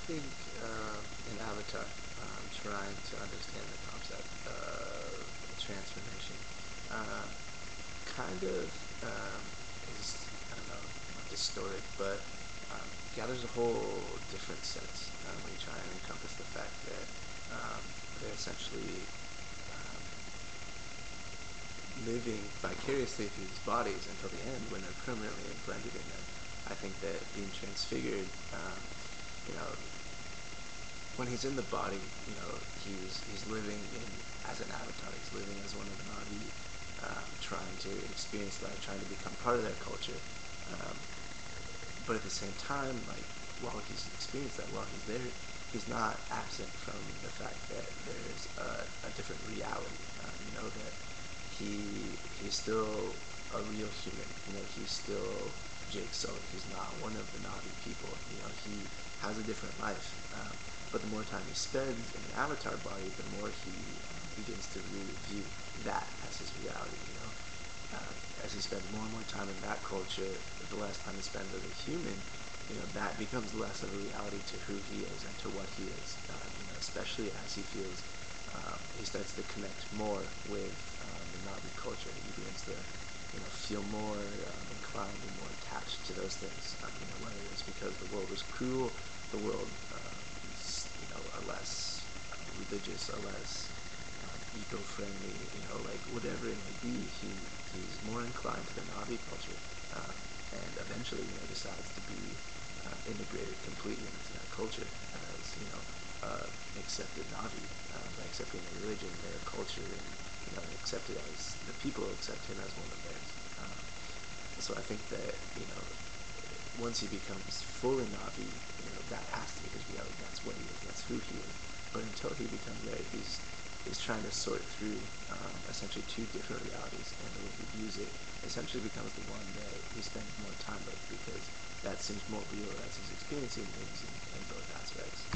think in Avatar, trying to understand the concept of transformation, uh, kind of is, I don't know, not distorted, but gathers a whole different sense when you try and encompass the fact that they're essentially um, living vicariously through these bodies until the end when they're permanently blended in them. I think that being transfigured, you know, when he's in the body, he's living in as an avatar. He's living as one of the Na'vi, trying to experience life, trying to become part of their culture. Um, but at the same time, like while he's experienced that, while he's there, he's not absent from the fact that there's a different reality. That he's still a real human. He's still Jake Sully. He's not one of the Na'vi people. He has a different life. But the more time he spends in an avatar body, the more he begins to really view that as his reality. As he spends more and more time in that culture, the less time he spends as a human, that becomes less of a reality to who he is and to what he is. Especially as he feels he starts to connect more with the Na'vi culture. He begins to feel more inclined and more attached to those things. Whether it's because the world is cruel, the world is a less religious, a less eco-friendly, like whatever it may be, he's more inclined to the Na'vi culture, and eventually, decides to be integrated completely into that culture as, accepted Na'vi, by accepting their religion, their culture, and, accepted as, the people accept him as one of theirs. So I think that, once he becomes fully Na'vi, that has to be his reality, that's what he is, that's who he is. But until he becomes there, he's trying to sort through essentially two different realities, and the way he views it essentially becomes the one that he spends more time with, because that seems more real as he's experiencing things in both aspects.